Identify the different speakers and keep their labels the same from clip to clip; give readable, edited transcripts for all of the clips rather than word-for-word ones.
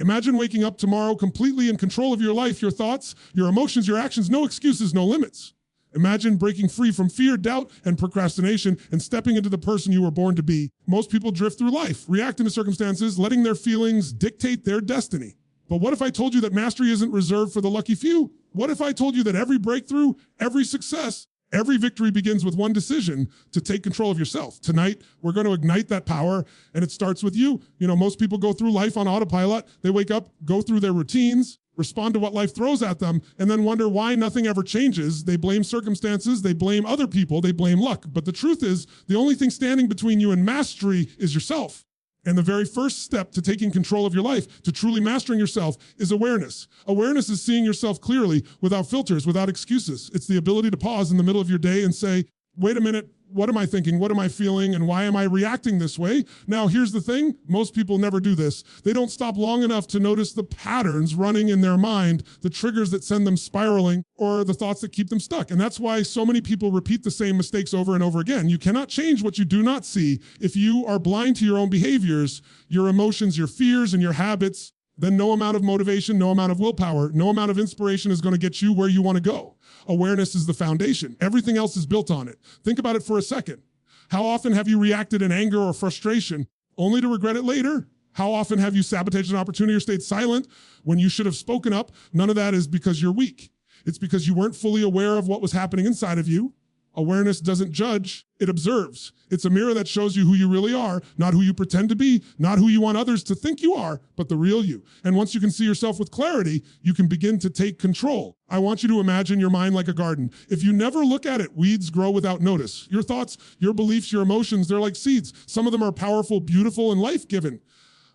Speaker 1: Imagine waking up tomorrow completely in control of your life, your thoughts, your emotions, your actions, no excuses, no limits. Imagine breaking free from fear, doubt, and procrastination and stepping into the person you were born to be. Most people drift through life, reacting to circumstances, letting their feelings dictate their destiny. But what if I told you that mastery isn't reserved for the lucky few? What if I told you that every breakthrough, every success, every victory begins with one decision to take control of yourself? Tonight, we're going to ignite that power, and it starts with you. Most people go through life on autopilot. They wake up, go through their routines, respond to what life throws at them, and then wonder why nothing ever changes. They blame circumstances, they blame other people, they blame luck. But the truth is, the only thing standing between you and mastery is yourself. And the very first step to taking control of your life, to truly mastering yourself, is awareness. Awareness is seeing yourself clearly, without filters, without excuses. It's the ability to pause in the middle of your day and say, wait a minute, what am I thinking? What am I feeling? And why am I reacting this way? Now, here's the thing. Most people never do this. They don't stop long enough to notice the patterns running in their mind, the triggers that send them spiraling, or the thoughts that keep them stuck. And that's why so many people repeat the same mistakes over and over again. You cannot change what you do not see. If you are blind to your own behaviors, your emotions, your fears, and your habits, then no amount of motivation, no amount of willpower, no amount of inspiration is going to get you where you want to go. Awareness is the foundation. Everything else is built on it. Think about it for a second. How often have you reacted in anger or frustration only to regret it later? How often have you sabotaged an opportunity or stayed silent when you should have spoken up? None of that is because you're weak. It's because you weren't fully aware of what was happening inside of you. Awareness doesn't judge, it observes. It's a mirror that shows you who you really are, not who you pretend to be, not who you want others to think you are, but the real you. And once you can see yourself with clarity, you can begin to take control. I want you to imagine your mind like a garden. If you never look at it, weeds grow without notice. Your thoughts, your beliefs, your emotions, they're like seeds. Some of them are powerful, beautiful, and life-giving.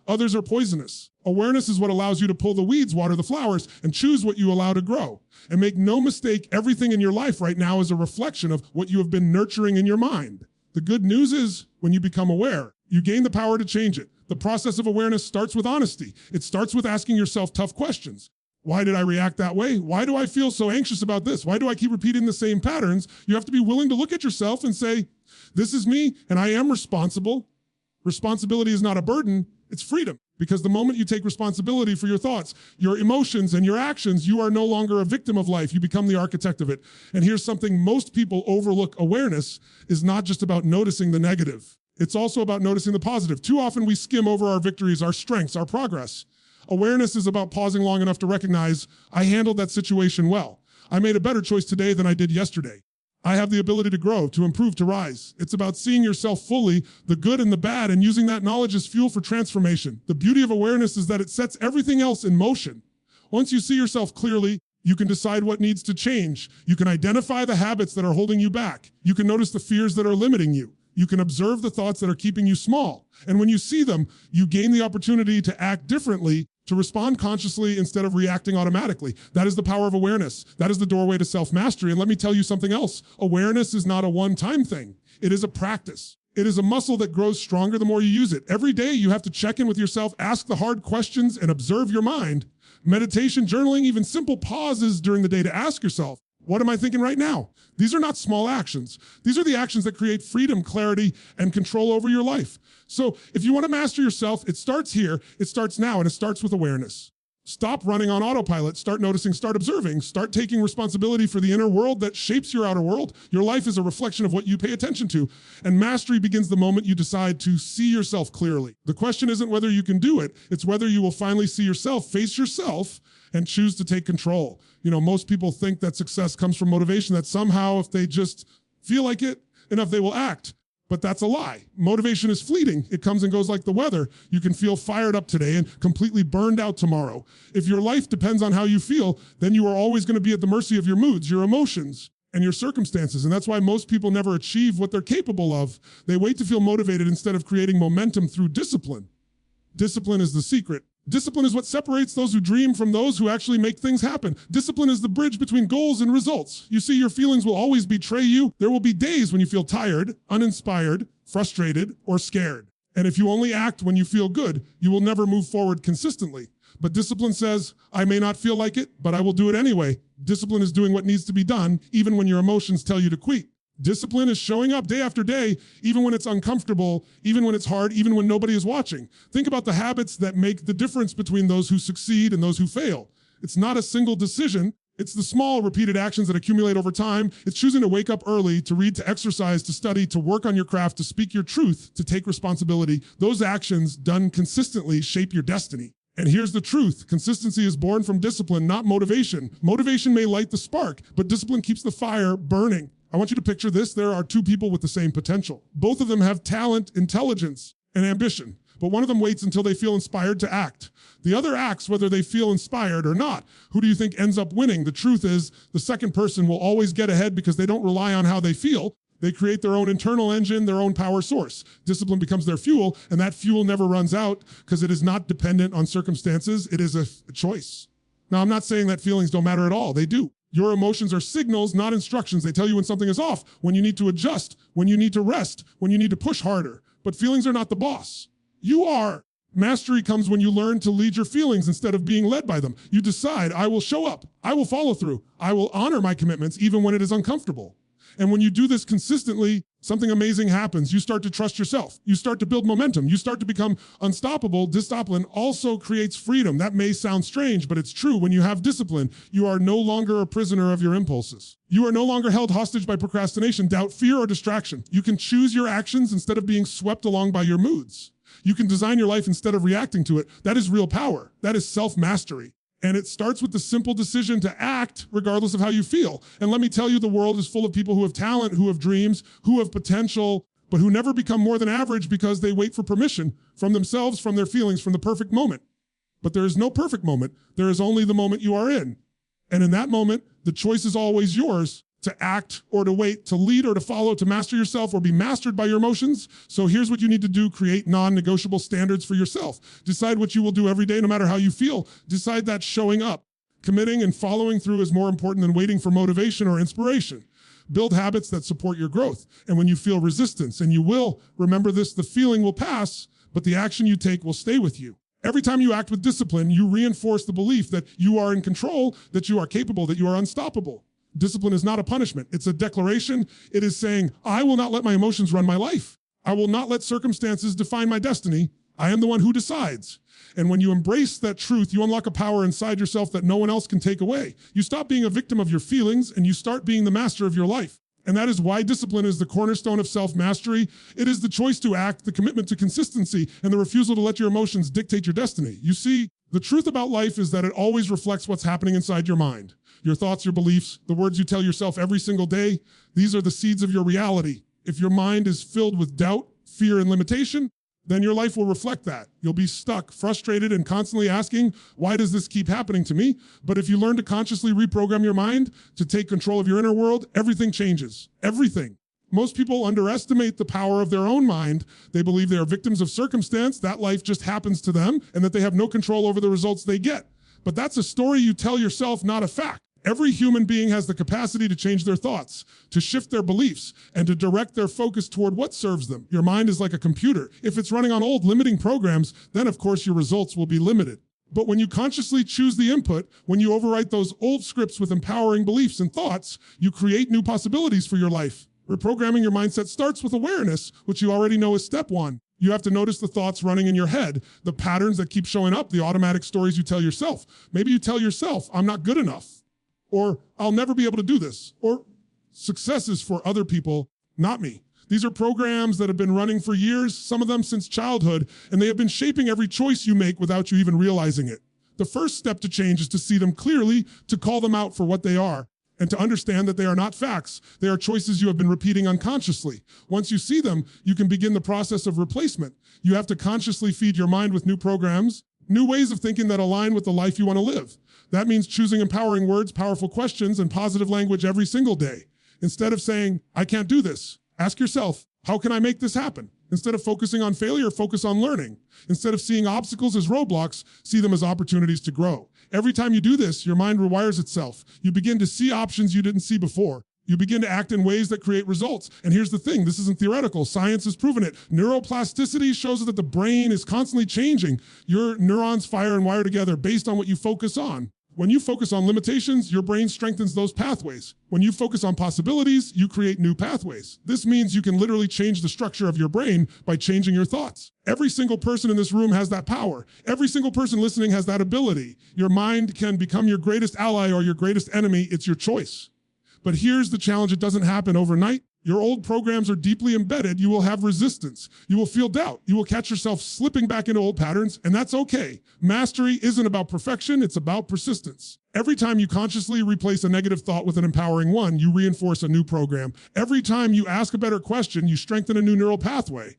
Speaker 1: Others are poisonous. Awareness is what allows you to pull the weeds, water the flowers, and choose what you allow to grow. And make no mistake, everything in your life right now is a reflection of what you have been nurturing in your mind. The good news is, when you become aware, you gain the power to change it. The process of awareness starts with honesty. It starts with asking yourself tough questions. Why did I react that way? Why do I feel so anxious about this? Why do I keep repeating the same patterns? You have to be willing to look at yourself and say, this is me, and I am responsible. Responsibility is not a burden, it's freedom. Because the moment you take responsibility for your thoughts, your emotions, and your actions, you are no longer a victim of life. You become the architect of it. And here's something most people overlook. Awareness is not just about noticing the negative. It's also about noticing the positive. Too often we skim over our victories, our strengths, our progress. Awareness is about pausing long enough to recognize, I handled that situation well. I made a better choice today than I did yesterday. I have the ability to grow, to improve, to rise. It's about seeing yourself fully, the good and the bad, and using that knowledge as fuel for transformation. The beauty of awareness is that it sets everything else in motion. Once you see yourself clearly, you can decide what needs to change. You can identify the habits that are holding you back. You can notice the fears that are limiting you. You can observe the thoughts that are keeping you small. And when you see them, you gain the opportunity to act differently, to respond consciously instead of reacting automatically. That is the power of awareness. That is the doorway to self-mastery. And let me tell you something else. Awareness is not a one-time thing. It is a practice. It is a muscle that grows stronger the more you use it. Every day you have to check in with yourself, ask the hard questions, and observe your mind. Meditation, journaling, even simple pauses during the day to ask yourself, what am I thinking right now? These are not small actions. These are the actions that create freedom, clarity, and control over your life. So if you want to master yourself, it starts here, it starts now, and it starts with awareness. Stop running on autopilot, start noticing, start observing, start taking responsibility for the inner world that shapes your outer world. Your life is a reflection of what you pay attention to. And mastery begins the moment you decide to see yourself clearly. The question isn't whether you can do it, it's whether you will finally see yourself, face yourself, and choose to take control. Most people think that success comes from motivation, that somehow if they just feel like it enough, they will act. But that's a lie. Motivation is fleeting. It comes and goes like the weather. You can feel fired up today and completely burned out tomorrow. If your life depends on how you feel, then you are always going to be at the mercy of your moods, your emotions, and your circumstances. And that's why most people never achieve what they're capable of. They wait to feel motivated instead of creating momentum through discipline. Discipline is the secret. Discipline is what separates those who dream from those who actually make things happen. Discipline is the bridge between goals and results. You see, your feelings will always betray you. There will be days when you feel tired, uninspired, frustrated, or scared. And if you only act when you feel good, you will never move forward consistently. But discipline says, I may not feel like it, but I will do it anyway. Discipline is doing what needs to be done, even when your emotions tell you to quit. Discipline is showing up day after day, even when it's uncomfortable, even when it's hard, even when nobody is watching. Think about the habits that make the difference between those who succeed and those who fail. It's not a single decision. It's the small, repeated actions that accumulate over time. It's choosing to wake up early, to read, to exercise, to study, to work on your craft, to speak your truth, to take responsibility. Those actions done consistently shape your destiny. And here's the truth. Consistency is born from discipline, not motivation. Motivation may light the spark, but discipline keeps the fire burning. I want you to picture this. There are two people with the same potential. Both of them have talent, intelligence, and ambition, but one of them waits until they feel inspired to act. The other acts whether they feel inspired or not. Who do you think ends up winning? The truth is, the second person will always get ahead because they don't rely on how they feel. They create their own internal engine, their own power source. Discipline becomes their fuel, and that fuel never runs out because it is not dependent on circumstances. It is a choice. Now, I'm not saying that feelings don't matter at all. They do. Your emotions are signals, not instructions. They tell you when something is off, when you need to adjust, when you need to rest, when you need to push harder. But feelings are not the boss. You are. Mastery comes when you learn to lead your feelings instead of being led by them. You decide, I will show up. I will follow through. I will honor my commitments even when it is uncomfortable. And when you do this consistently, something amazing happens. You start to trust yourself. You start to build momentum. You start to become unstoppable. Discipline also creates freedom. That may sound strange, but it's true. When you have discipline, you are no longer a prisoner of your impulses. You are no longer held hostage by procrastination, doubt, fear, or distraction. You can choose your actions instead of being swept along by your moods. You can design your life instead of reacting to it. That is real power. That is self-mastery. And it starts with the simple decision to act regardless of how you feel. And let me tell you, the world is full of people who have talent, who have dreams, who have potential, but who never become more than average because they wait for permission from themselves, from their feelings, from the perfect moment. But there is no perfect moment. There is only the moment you are in. And in that moment, the choice is always yours to act or to wait, to lead or to follow, to master yourself or be mastered by your emotions. So here's what you need to do. Create non-negotiable standards for yourself. Decide what you will do every day, no matter how you feel. Decide that showing up. Committing and following through is more important than waiting for motivation or inspiration. Build habits that support your growth. And when you feel resistance, and you will, remember this, the feeling will pass, but the action you take will stay with you. Every time you act with discipline, you reinforce the belief that you are in control, that you are capable, that you are unstoppable. Discipline is not a punishment. It's a declaration. It is saying, I will not let my emotions run my life. I will not let circumstances define my destiny. I am the one who decides. And when you embrace that truth, you unlock a power inside yourself that no one else can take away. You stop being a victim of your feelings and you start being the master of your life. And that is why discipline is the cornerstone of self-mastery. It is the choice to act, the commitment to consistency, and the refusal to let your emotions dictate your destiny. You see, the truth about life is that it always reflects what's happening inside your mind. Your thoughts, your beliefs, the words you tell yourself every single day, these are the seeds of your reality. If your mind is filled with doubt, fear, and limitation, then your life will reflect that. You'll be stuck, frustrated, and constantly asking, why does this keep happening to me? But if you learn to consciously reprogram your mind, to take control of your inner world, everything changes. Everything. Most people underestimate the power of their own mind. They believe they are victims of circumstance, that life just happens to them, and that they have no control over the results they get. But that's a story you tell yourself, not a fact. Every human being has the capacity to change their thoughts, to shift their beliefs, and to direct their focus toward what serves them. Your mind is like a computer. If it's running on old limiting programs, then of course your results will be limited. But when you consciously choose the input, when you overwrite those old scripts with empowering beliefs and thoughts, you create new possibilities for your life. Reprogramming your mindset starts with awareness, which you already know is step one. You have to notice the thoughts running in your head, the patterns that keep showing up, the automatic stories you tell yourself. Maybe you tell yourself, I'm not good enough. Or I'll never be able to do this, or success is for other people, not me. These are programs that have been running for years, some of them since childhood, and they have been shaping every choice you make without you even realizing it. The first step to change is to see them clearly, to call them out for what they are, and to understand that they are not facts. They are choices you have been repeating unconsciously. Once you see them, you can begin the process of replacement. You have to consciously feed your mind with new programs, new ways of thinking that align with the life you want to live. That means choosing empowering words, powerful questions, and positive language every single day. Instead of saying, I can't do this, ask yourself, how can I make this happen? Instead of focusing on failure, focus on learning. Instead of seeing obstacles as roadblocks, see them as opportunities to grow. Every time you do this, your mind rewires itself. You begin to see options you didn't see before. You begin to act in ways that create results. And here's the thing, this isn't theoretical. Science has proven it. Neuroplasticity shows that the brain is constantly changing. Your neurons fire and wire together based on what you focus on. When you focus on limitations, your brain strengthens those pathways. When you focus on possibilities, you create new pathways. This means you can literally change the structure of your brain by changing your thoughts. Every single person in this room has that power. Every single person listening has that ability. Your mind can become your greatest ally or your greatest enemy. It's your choice. But here's the challenge. It doesn't happen overnight. Your old programs are deeply embedded. You will have resistance. You will feel doubt. You will catch yourself slipping back into old patterns, and that's okay. Mastery isn't about perfection. It's about persistence. Every time you consciously replace a negative thought with an empowering one, you reinforce a new program. Every time you ask a better question, you strengthen a new neural pathway.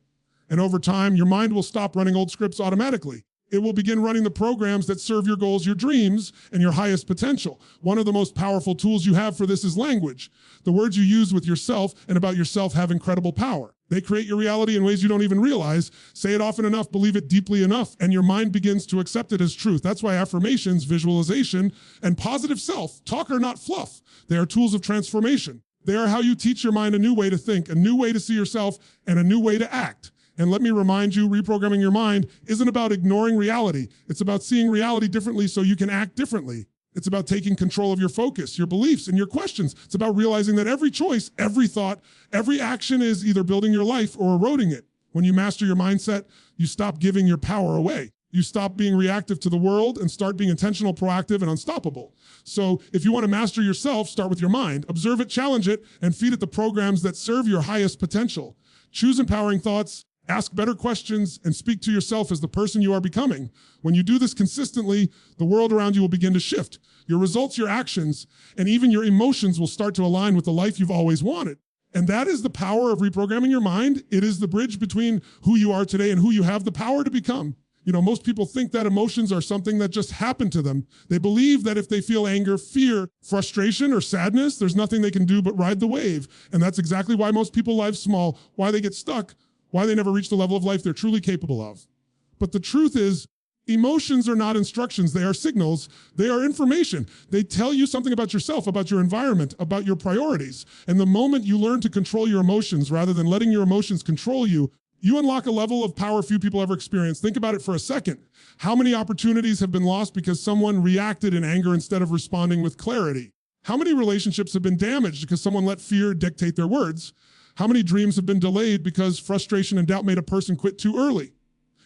Speaker 1: And over time, your mind will stop running old scripts automatically. It will begin running the programs that serve your goals, your dreams, and your highest potential. One of the most powerful tools you have for this is language. The words you use with yourself and about yourself have incredible power. They create your reality in ways you don't even realize. Say it often enough, believe it deeply enough, and your mind begins to accept it as truth. That's why affirmations, visualization, and positive self-talk are not fluff. They are tools of transformation. They are how you teach your mind a new way to think, a new way to see yourself, and a new way to act. And let me remind you, reprogramming your mind isn't about ignoring reality. It's about seeing reality differently so you can act differently. It's about taking control of your focus, your beliefs, and your questions. It's about realizing that every choice, every thought, every action is either building your life or eroding it. When you master your mindset, you stop giving your power away. You stop being reactive to the world and start being intentional, proactive, and unstoppable. So if you want to master yourself, start with your mind. Observe it, challenge it, and feed it the programs that serve your highest potential. Choose empowering thoughts. Ask better questions and speak to yourself as the person you are becoming. When you do this consistently, the world around you will begin to shift. Your results, your actions, and even your emotions will start to align with the life you've always wanted. And that is the power of reprogramming your mind. It is the bridge between who you are today and who you have the power to become. You know, most people think that emotions are something that just happened to them. They believe that if they feel anger, fear, frustration, or sadness, there's nothing they can do but ride the wave. And that's exactly why most people live small, why they get stuck, why they never reach the level of life they're truly capable of. But the truth is, emotions are not instructions. They are signals. They are information. They tell you something about yourself, about your environment, about your priorities. And the moment you learn to control your emotions rather than letting your emotions control you, you unlock a level of power few people ever experience. Think about it for a second. How many opportunities have been lost because someone reacted in anger instead of responding with clarity? How many relationships have been damaged because someone let fear dictate their words? How many dreams have been delayed because frustration and doubt made a person quit too early?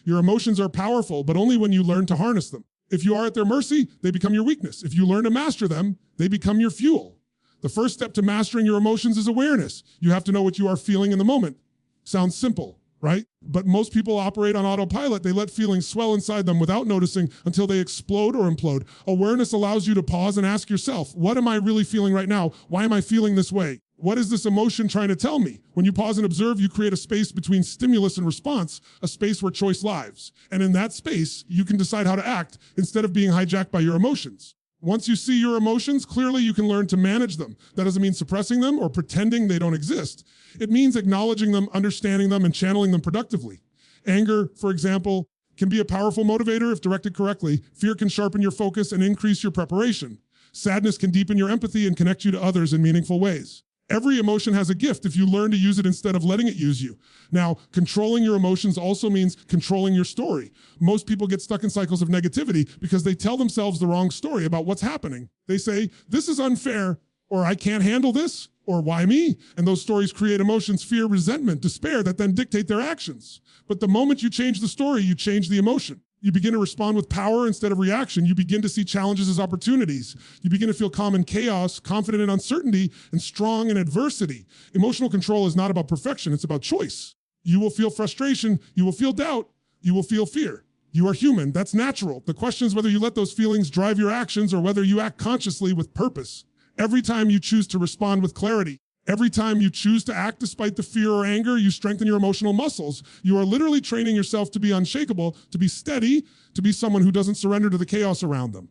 Speaker 1: Your emotions are powerful, but only when you learn to harness them. If you are at their mercy, they become your weakness. If you learn to master them, they become your fuel. The first step to mastering your emotions is awareness. You have to know what you are feeling in the moment. Sounds simple, right? But most people operate on autopilot. They let feelings swell inside them without noticing until they explode or implode. Awareness allows you to pause and ask yourself, what am I really feeling right now? Why am I feeling this way? What is this emotion trying to tell me? When you pause and observe, you create a space between stimulus and response, a space where choice lives. And in that space, you can decide how to act instead of being hijacked by your emotions. Once you see your emotions, clearly you can learn to manage them. That doesn't mean suppressing them or pretending they don't exist. It means acknowledging them, understanding them, and channeling them productively. Anger, for example, can be a powerful motivator if directed correctly. Fear can sharpen your focus and increase your preparation. Sadness can deepen your empathy and connect you to others in meaningful ways. Every emotion has a gift if you learn to use it instead of letting it use you. Now, controlling your emotions also means controlling your story. Most people get stuck in cycles of negativity because they tell themselves the wrong story about what's happening. They say, this is unfair, or I can't handle this, or why me? And those stories create emotions, fear, resentment, despair that then dictate their actions. But the moment you change the story, you change the emotion. You begin to respond with power instead of reaction. You begin to see challenges as opportunities. You begin to feel calm in chaos, confident in uncertainty, and strong in adversity. Emotional control is not about perfection, it's about choice. You will feel frustration, you will feel doubt, you will feel fear. You are human, that's natural. The question is whether you let those feelings drive your actions or whether you act consciously with purpose. Every time you choose to respond with clarity, every time you choose to act despite the fear or anger, you strengthen your emotional muscles. You are literally training yourself to be unshakable, to be steady, to be someone who doesn't surrender to the chaos around them.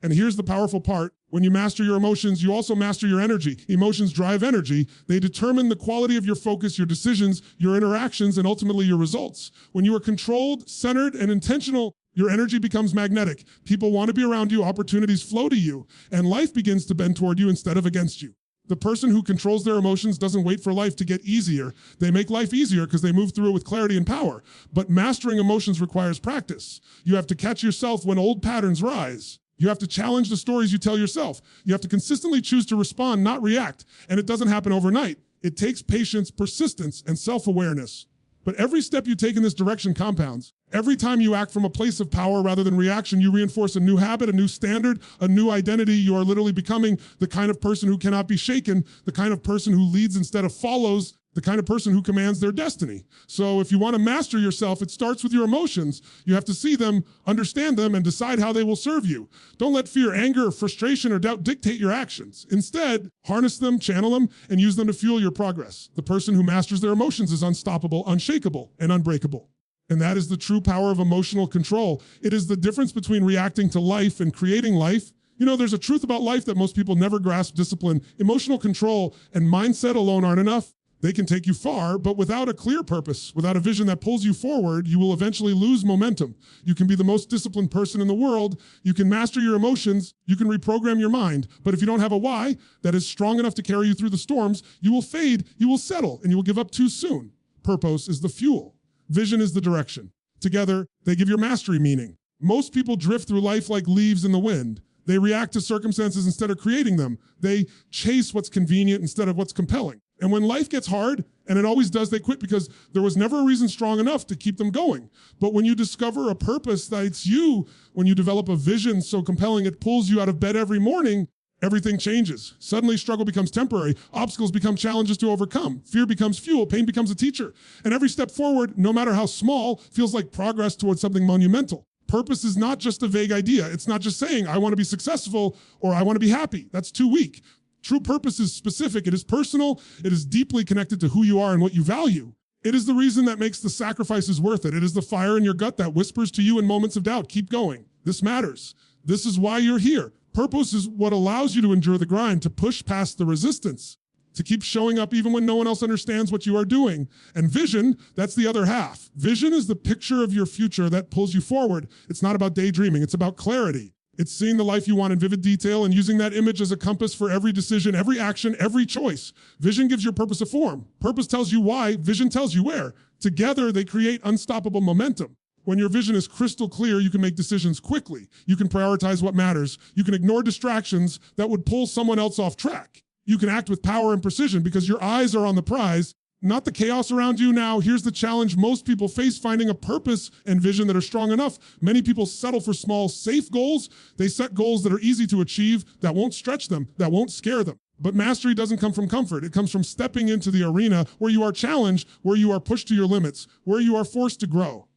Speaker 1: And here's the powerful part. When you master your emotions, you also master your energy. Emotions drive energy. They determine the quality of your focus, your decisions, your interactions, and ultimately your results. When you are controlled, centered, and intentional, your energy becomes magnetic. People want to be around you, opportunities flow to you, and life begins to bend toward you instead of against you. The person who controls their emotions doesn't wait for life to get easier. They make life easier because they move through it with clarity and power. But mastering emotions requires practice. You have to catch yourself when old patterns rise. You have to challenge the stories you tell yourself. You have to consistently choose to respond, not react. And it doesn't happen overnight. It takes patience, persistence, and self-awareness. But every step you take in this direction compounds. Every time you act from a place of power rather than reaction, you reinforce a new habit, a new standard, a new identity. You are literally becoming the kind of person who cannot be shaken, the kind of person who leads instead of follows, the kind of person who commands their destiny. So if you want to master yourself, it starts with your emotions. You have to see them, understand them, and decide how they will serve you. Don't let fear, anger, frustration, or doubt dictate your actions. Instead, harness them, channel them, and use them to fuel your progress. The person who masters their emotions is unstoppable, unshakable, and unbreakable. And that is the true power of emotional control. It is the difference between reacting to life and creating life. You know, there's a truth about life that most people never grasp: discipline. Emotional control and mindset alone aren't enough. They can take you far, but without a clear purpose, without a vision that pulls you forward, you will eventually lose momentum. You can be the most disciplined person in the world. You can master your emotions. You can reprogram your mind. But if you don't have a why that is strong enough to carry you through the storms, you will fade, you will settle, and you will give up too soon. Purpose is the fuel. Vision is the direction. Together, they give your mastery meaning. Most people drift through life like leaves in the wind. They react to circumstances instead of creating them. They chase what's convenient instead of what's compelling. And when life gets hard, and it always does, they quit because there was never a reason strong enough to keep them going. But when you discover a purpose that's you, when you develop a vision so compelling it pulls you out of bed every morning, everything changes. Suddenly struggle becomes temporary. Obstacles become challenges to overcome. Fear becomes fuel. Pain becomes a teacher. And every step forward, no matter how small, feels like progress towards something monumental. Purpose is not just a vague idea. It's not just saying, I want to be successful or I want to be happy. That's too weak. True purpose is specific. It is personal. It is deeply connected to who you are and what you value. It is the reason that makes the sacrifices worth it. It is the fire in your gut that whispers to you in moments of doubt, keep going. This matters. This is why you're here. Purpose is what allows you to endure the grind, to push past the resistance, to keep showing up even when no one else understands what you are doing. And vision, that's the other half. Vision is the picture of your future that pulls you forward. It's not about daydreaming. It's about clarity. It's seeing the life you want in vivid detail and using that image as a compass for every decision, every action, every choice. Vision gives your purpose a form. Purpose tells you why. Vision tells you where. Together, they create unstoppable momentum. When your vision is crystal clear, you can make decisions quickly. You can prioritize what matters. You can ignore distractions that would pull someone else off track. You can act with power and precision because your eyes are on the prize, not the chaos around you. Now, here's the challenge most people face: finding a purpose and vision that are strong enough. Many people settle for small, safe goals. They set goals that are easy to achieve, that won't stretch them, that won't scare them. But mastery doesn't come from comfort. It comes from stepping into the arena where you are challenged, where you are pushed to your limits, where you are forced to grow.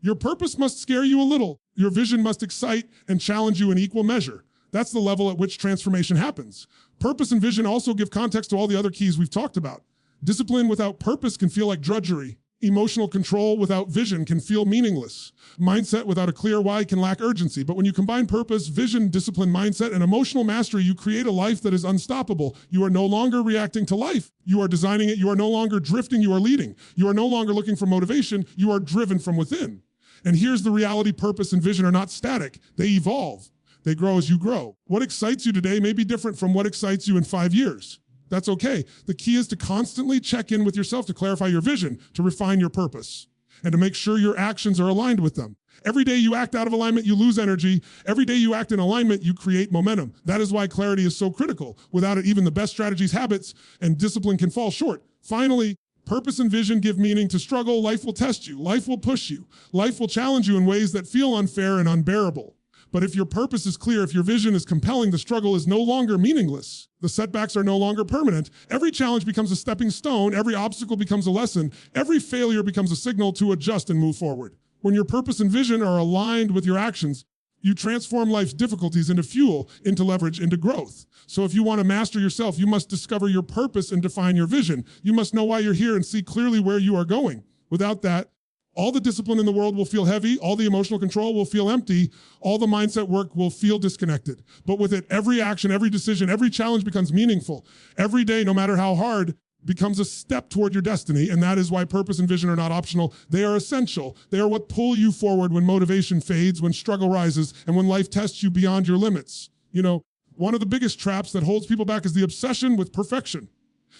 Speaker 1: Your purpose must scare you a little. Your vision must excite and challenge you in equal measure. That's the level at which transformation happens. Purpose and vision also give context to all the other keys we've talked about. Discipline without purpose can feel like drudgery. Emotional control without vision can feel meaningless. Mindset without a clear why can lack urgency. But when you combine purpose, vision, discipline, mindset, and emotional mastery, you create a life that is unstoppable. You are no longer reacting to life. You are designing it. You are no longer drifting. You are leading. You are no longer looking for motivation. You are driven from within. And here's the reality: purpose and vision are not static. They evolve. They grow as you grow. What excites you today may be different from what excites you in 5 years. That's okay. The key is to constantly check in with yourself to clarify your vision, to refine your purpose, and to make sure your actions are aligned with them. Every day you act out of alignment, you lose energy. Every day you act in alignment, you create momentum. That is why clarity is so critical. Without it, even the best strategies, habits, and discipline can fall short. Finally, purpose and vision give meaning to struggle. Life will test you. Life will push you. Life will challenge you in ways that feel unfair and unbearable. But if your purpose is clear, if your vision is compelling, the struggle is no longer meaningless. The setbacks are no longer permanent. Every challenge becomes a stepping stone. Every obstacle becomes a lesson. Every failure becomes a signal to adjust and move forward. When your purpose and vision are aligned with your actions, you transform life's difficulties into fuel, into leverage, into growth. So if you want to master yourself, you must discover your purpose and define your vision. You must know why you're here and see clearly where you are going. Without that, all the discipline in the world will feel heavy, all the emotional control will feel empty, all the mindset work will feel disconnected. But with it, every action, every decision, every challenge becomes meaningful. Every day, no matter how hard, becomes a step toward your destiny. And that is why purpose and vision are not optional. They are essential. They are what pull you forward when motivation fades, when struggle rises, and when life tests you beyond your limits. You know, one of the biggest traps that holds people back is the obsession with perfection.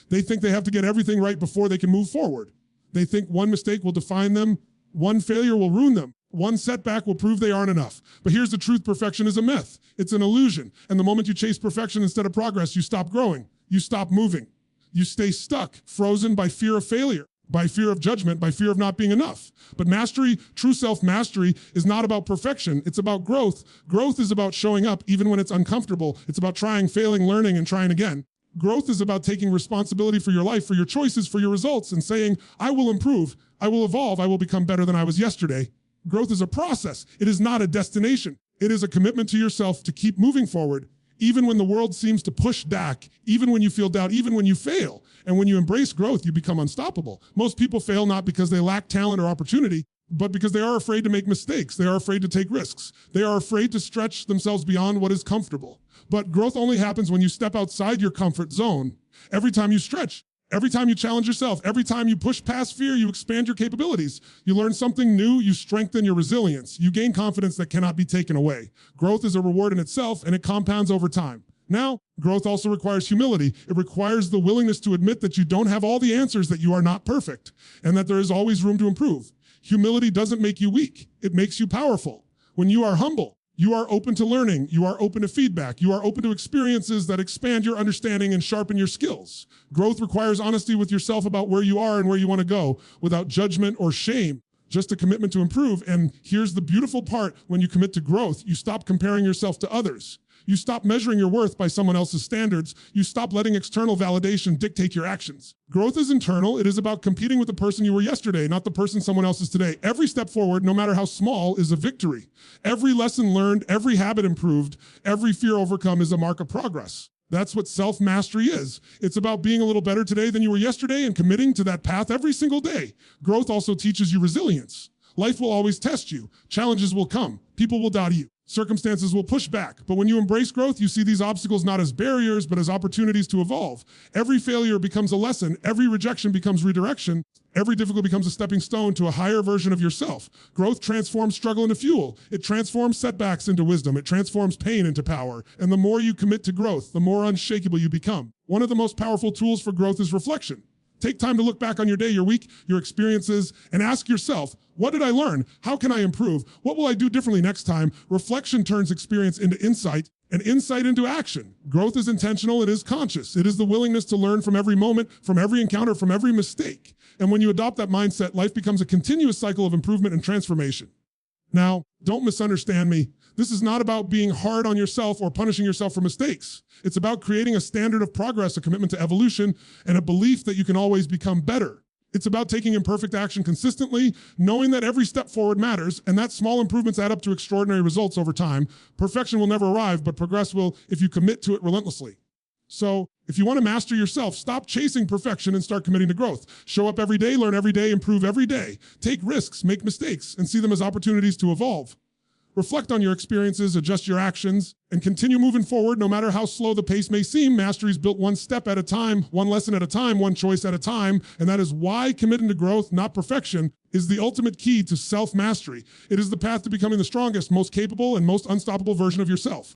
Speaker 1: They think they have to get everything right before they can move forward. They think one mistake will define them, one failure will ruin them, One setback will prove they aren't enough. But here's the truth: perfection is a myth. It's an illusion. And the moment you chase perfection instead of progress, you stop growing. You stop moving. You stay stuck, frozen by fear of failure, by fear of judgment, by fear of not being enough. But mastery, true self-mastery, is not about perfection. It's about growth. Growth is about showing up even when it's uncomfortable. It's about trying, failing, learning, and trying again. Growth is about taking responsibility for your life, for your choices, for your results, and saying, I will improve, I will evolve, I will become better than I was yesterday. Growth is a process. It is not a destination. It is a commitment to yourself to keep moving forward, even when the world seems to push back, even when you feel doubt, even when you fail. And when you embrace growth, you become unstoppable. Most people fail not because they lack talent or opportunity, but because they are afraid to make mistakes. They are afraid to take risks. They are afraid to stretch themselves beyond what is comfortable. But growth only happens when you step outside your comfort zone. Every time you stretch, every time you challenge yourself, every time you push past fear, you expand your capabilities. You learn something new, you strengthen your resilience. You gain confidence that cannot be taken away. Growth is a reward in itself, and it compounds over time. Now, growth also requires humility. It requires the willingness to admit that you don't have all the answers, that you are not perfect, and that there is always room to improve. Humility doesn't make you weak. It makes you powerful. When you are humble, you are open to learning. You are open to feedback. You are open to experiences that expand your understanding and sharpen your skills. Growth requires honesty with yourself about where you are and where you want to go, without judgment or shame, just a commitment to improve. And here's the beautiful part: when you commit to growth, you stop comparing yourself to others. You stop measuring your worth by someone else's standards. You stop letting external validation dictate your actions. Growth is internal. It is about competing with the person you were yesterday, not the person someone else is today. Every step forward, no matter how small, is a victory. Every lesson learned, every habit improved, every fear overcome is a mark of progress. That's what self-mastery is. It's about being a little better today than you were yesterday and committing to that path every single day. Growth also teaches you resilience. Life will always test you. Challenges will come. People will doubt you. Circumstances will push back. But when you embrace growth, you see these obstacles not as barriers, but as opportunities to evolve. Every failure becomes a lesson. Every rejection becomes redirection. Every difficulty becomes a stepping stone to a higher version of yourself. Growth transforms struggle into fuel. It transforms setbacks into wisdom. It transforms pain into power. And the more you commit to growth, the more unshakable you become. One of the most powerful tools for growth is reflection. Take time to look back on your day, your week, your experiences, and ask yourself, what did I learn? How can I improve? What will I do differently next time? Reflection turns experience into insight, and insight into action. Growth is intentional. It is conscious. It is the willingness to learn from every moment, from every encounter, from every mistake. And when you adopt that mindset, life becomes a continuous cycle of improvement and transformation. Now, don't misunderstand me. This is not about being hard on yourself or punishing yourself for mistakes. It's about creating a standard of progress, a commitment to evolution, and a belief that you can always become better. It's about taking imperfect action consistently, knowing that every step forward matters, and that small improvements add up to extraordinary results over time. Perfection will never arrive, but progress will if you commit to it relentlessly. So, if you want to master yourself, stop chasing perfection and start committing to growth. Show up every day, learn every day, improve every day. Take risks, make mistakes, and see them as opportunities to evolve. Reflect on your experiences, adjust your actions, and continue moving forward no matter how slow the pace may seem. Mastery is built one step at a time, one lesson at a time, one choice at a time, and that is why committing to growth, not perfection, is the ultimate key to self-mastery. It is the path to becoming the strongest, most capable, and most unstoppable version of yourself.